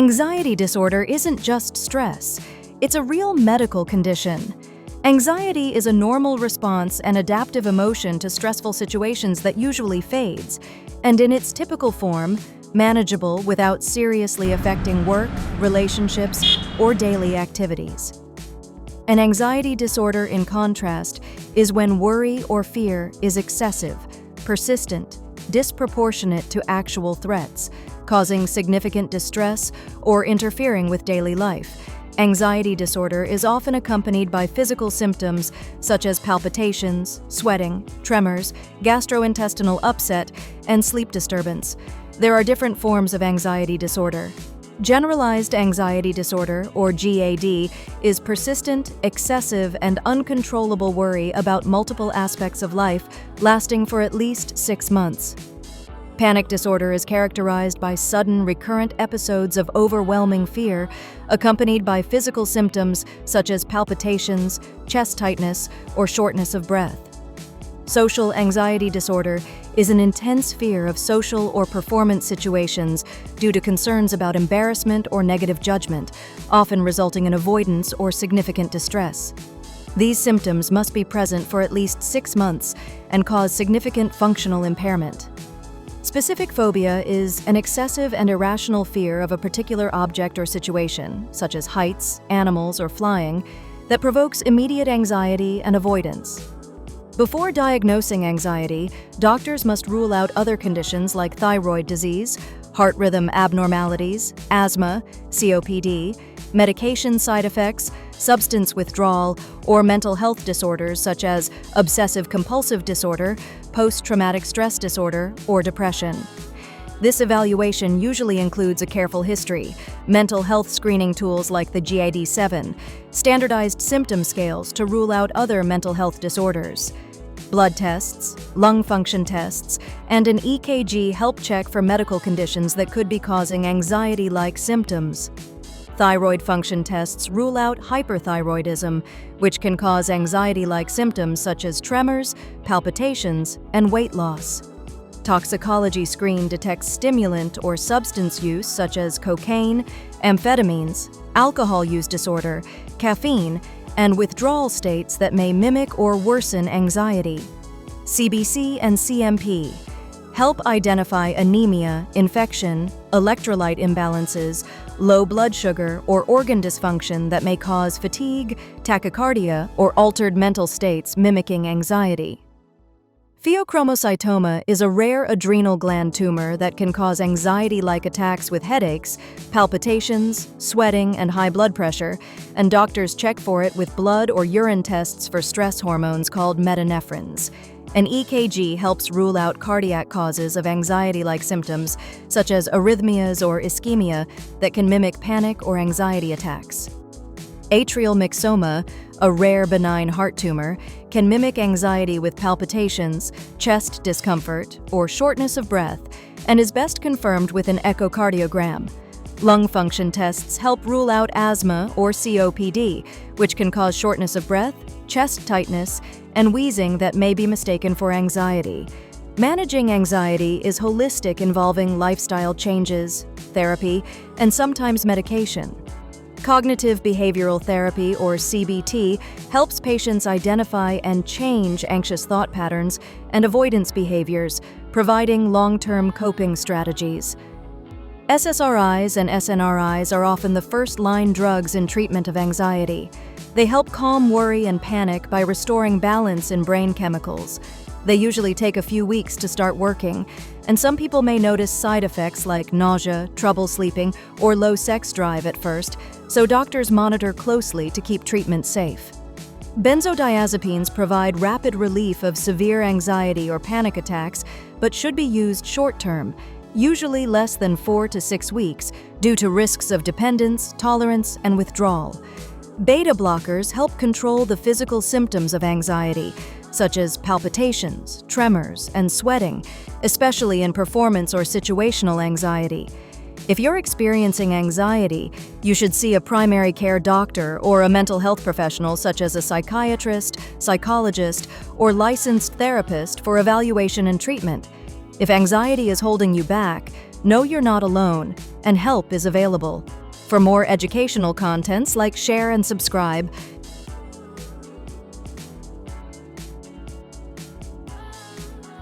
Anxiety disorder isn't just stress, it's a real medical condition. Anxiety is a normal response and adaptive emotion to stressful situations that usually fades, and in its typical form, manageable without seriously affecting work, relationships, or daily activities. An anxiety disorder, in contrast, is when worry or fear is excessive, persistent, disproportionate to actual threats, causing significant distress or interfering with daily life. Anxiety disorder is often accompanied by physical symptoms such as palpitations, sweating, tremors, gastrointestinal upset, and sleep disturbance. There are different forms of anxiety disorder. Generalized anxiety disorder, or GAD, is persistent, excessive, and uncontrollable worry about multiple aspects of life, lasting for at least 6 months. Panic disorder is characterized by sudden, recurrent episodes of overwhelming fear, accompanied by physical symptoms such as palpitations, chest tightness, or shortness of breath. Social anxiety disorder is an intense fear of social or performance situations due to concerns about embarrassment or negative judgment, often resulting in avoidance or significant distress. These symptoms must be present for at least 6 months and cause significant functional impairment. Specific phobia is an excessive and irrational fear of a particular object or situation, such as heights, animals, or flying, that provokes immediate anxiety and avoidance. Before diagnosing anxiety, doctors must rule out other conditions like thyroid disease, heart rhythm abnormalities, asthma, COPD, medication side effects, substance withdrawal, or mental health disorders such as obsessive-compulsive disorder, post-traumatic stress disorder, or depression. This evaluation usually includes a careful history, mental health screening tools like the GAD-7, standardized symptom scales to rule out other mental health disorders. Blood tests, lung function tests, and an EKG help check for medical conditions that could be causing anxiety-like symptoms. Thyroid function tests rule out hyperthyroidism, which can cause anxiety-like symptoms such as tremors, palpitations, and weight loss. Toxicology screen detects stimulant or substance use such as cocaine, amphetamines, alcohol use disorder, caffeine, and withdrawal states that may mimic or worsen anxiety. CBC and CMP help identify anemia, infection, electrolyte imbalances, low blood sugar, or organ dysfunction that may cause fatigue, tachycardia, or altered mental states mimicking anxiety. Pheochromocytoma is a rare adrenal gland tumor that can cause anxiety-like attacks with headaches, palpitations, sweating, and high blood pressure, and doctors check for it with blood or urine tests for stress hormones called metanephrines. An EKG helps rule out cardiac causes of anxiety-like symptoms, such as arrhythmias or ischemia, that can mimic panic or anxiety attacks. Atrial myxoma, a rare benign heart tumor, can mimic anxiety with palpitations, chest discomfort, or shortness of breath, and is best confirmed with an echocardiogram. Lung function tests help rule out asthma or COPD, which can cause shortness of breath, chest tightness, and wheezing that may be mistaken for anxiety. Managing anxiety is holistic, involving lifestyle changes, therapy, and sometimes medication. Cognitive behavioral therapy, or CBT, helps patients identify and change anxious thought patterns and avoidance behaviors, providing long-term coping strategies. SSRIs and SNRIs are often the first-line drugs in treatment of anxiety. They help calm worry and panic by restoring balance in brain chemicals. They usually take a few weeks to start working, and some people may notice side effects like nausea, trouble sleeping, or low sex drive at first, so doctors monitor closely to keep treatment safe. Benzodiazepines provide rapid relief of severe anxiety or panic attacks, but should be used short-term, usually less than 4 to 6 weeks, due to risks of dependence, tolerance, and withdrawal. Beta blockers help control the physical symptoms of anxiety, such as palpitations, tremors, and sweating, especially in performance or situational anxiety. If you're experiencing anxiety, you should see a primary care doctor or a mental health professional such as a psychiatrist, psychologist, or licensed therapist for evaluation and treatment. If anxiety is holding you back, Know you're not alone, and help is available. For more educational contents, like, share, and subscribe,